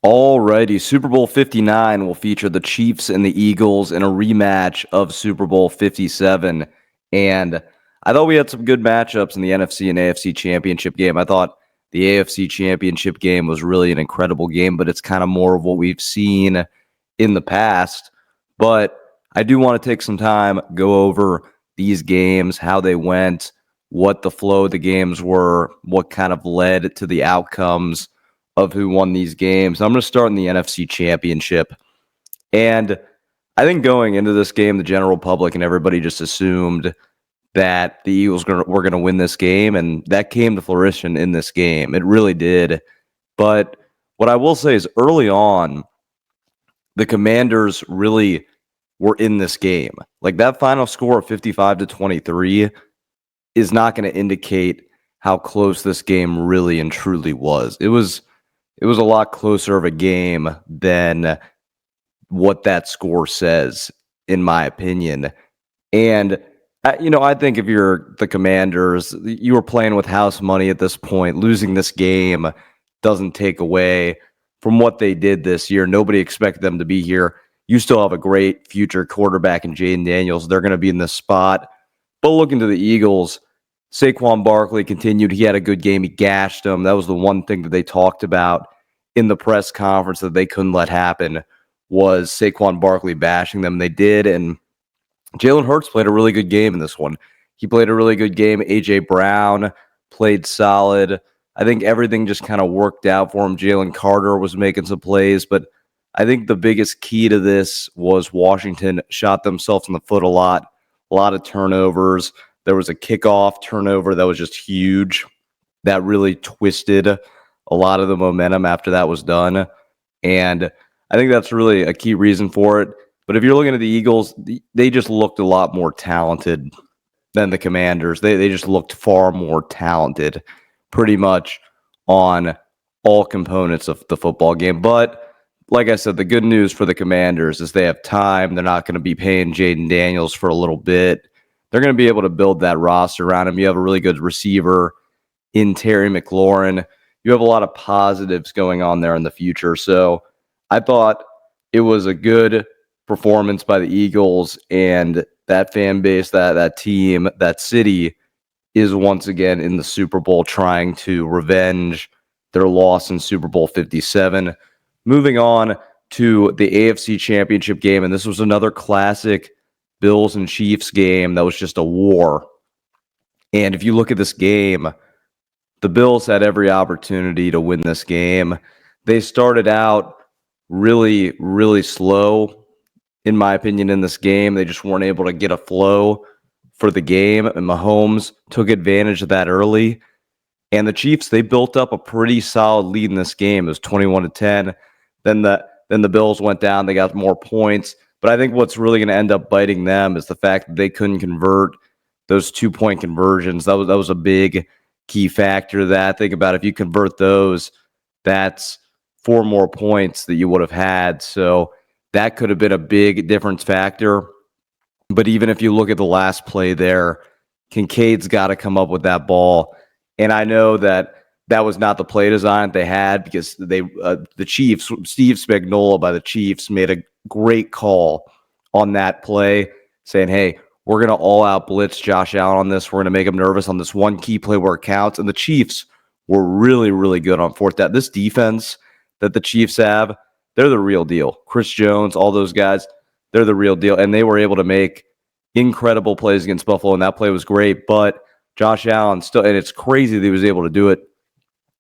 Alrighty, Super Bowl 59 will feature the Chiefs and the Eagles in a rematch of Super Bowl 57. And I thought we had some good matchups in the NFC and AFC championship game. I thought the AFC championship game was really an incredible game, but it's kind of more of what we've seen in the past. But I do want to take some time, go over these games, how they went, what the flow of the games were, what kind of led to the outcomes of who won these games. I'm going to start in the NFC Championship. And I think going into this game, the general public and everybody just assumed that the Eagles were going to win this game, and that came to fruition in this game. It really did. But what I will say is early on, the Commanders really were in this game. Like that final score of 55-23 is not going to indicate how close this game really and truly was. It was a lot closer of a game than what that score says, in my opinion. And, I think if you're the Commanders, you were playing with house money at this point. Losing this game doesn't take away from what they did this year. Nobody expected them to be here. You still have a great future quarterback in Jaden Daniels. They're going to be in this spot. But looking to the Eagles, Saquon Barkley continued. He had a good game. He gashed them. That was the one thing that they talked about in the press conference that they couldn't let happen was Saquon Barkley bashing them. They did, and Jalen Hurts played a really good game in this one. He played a really good game. A.J. Brown played solid. I think everything just kind of worked out for him. Jalen Carter was making some plays, but I think the biggest key to this was Washington shot themselves in the foot a lot of turnovers. There was a kickoff turnover that was just huge. That really twisted a lot of the momentum after that was done. And I think that's really a key reason for it. But if you're looking at the Eagles, they just looked a lot more talented than the Commanders. They just looked far more talented pretty much on all components of the football game. But like I said, the good news for the Commanders is they have time. They're not going to be paying Jaden Daniels for a little bit. They're going to be able to build that roster around him. You have a really good receiver in Terry McLaurin. You have a lot of positives going on there in the future. So I thought it was a good performance by the Eagles, and that fan base, that team, that city is once again in the Super Bowl trying to revenge their loss in Super Bowl 57. Moving on to the AFC Championship game, and this was another classic Bills and Chiefs game that was just a war. And if you look at this game, the Bills had every opportunity to win this game. They started out really, really slow, in my opinion, in this game. They just weren't able to get a flow for the game, and Mahomes took advantage of that early. And the Chiefs, they built up a pretty solid lead in this game. It was 21-10. Then the Bills went down. They got more points. But I think what's really going to end up biting them is the fact that they couldn't convert those 2-point conversions. That was a big key factor to that. Think about it. If you convert those, that's 4 more points that you would have had. So that could have been a big difference factor. But even if you look at the last play there, Kincaid's got to come up with that ball. And I know that was not the play design they had because the Chiefs, Steve Spagnuolo by the Chiefs, made a great call on that play saying, hey, we're going to all-out blitz Josh Allen on this. We're going to make him nervous on this one key play where it counts. And the Chiefs were really, really good on fourth down. This defense that the Chiefs have, they're the real deal. Chris Jones, all those guys, they're the real deal. And they were able to make incredible plays against Buffalo, and that play was great. But Josh Allen still, and it's crazy that he was able to do it,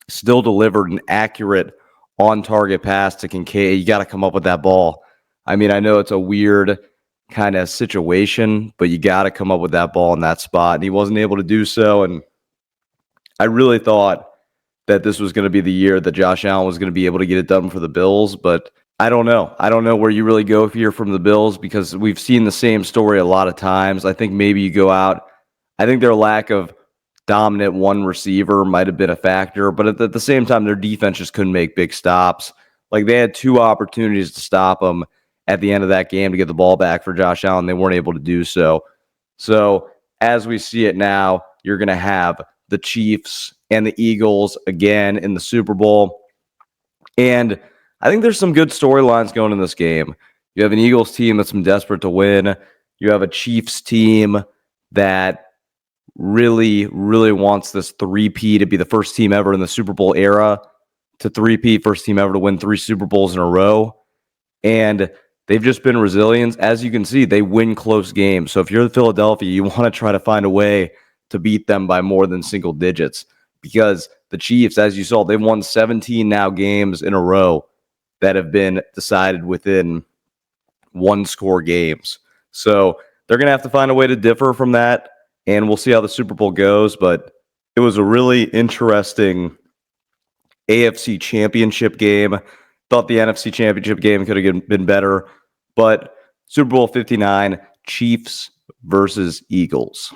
still delivered an accurate on-target pass to Kincaid. You got to come up with that ball. I mean, I know it's a weird kind of situation, but you got to come up with that ball in that spot. And he wasn't able to do so. And I really thought that this was going to be the year that Josh Allen was going to be able to get it done for the Bills, but I don't know. I don't know where you really go here from the Bills because we've seen the same story a lot of times. I think maybe you go out. I think their lack of dominant one receiver might have been a factor, but at the same time, their defense just couldn't make big stops. Like they had 2 opportunities to stop them at the end of that game to get the ball back for Josh Allen. They weren't able to do so. So as we see it now, you're going to have the Chiefs and the Eagles again in the Super Bowl. And I think there's some good storylines going in this game. You have an Eagles team that's desperate to win. You have a Chiefs team that really, really wants this 3P to be the first team ever in the Super Bowl era to 3P, first team ever to win 3 Super Bowls in a row. And they've just been resilient. As you can see, they win close games. So if you're the Philadelphia, you want to try to find a way to beat them by more than single digits, because the Chiefs, as you saw, they've won 17 now games in a row that have been decided within one score games. So they're going to have to find a way to differ from that, and we'll see how the Super Bowl goes. But it was a really interesting AFC championship game. Thought the NFC championship game could have been better, but Super Bowl 59, Chiefs versus Eagles.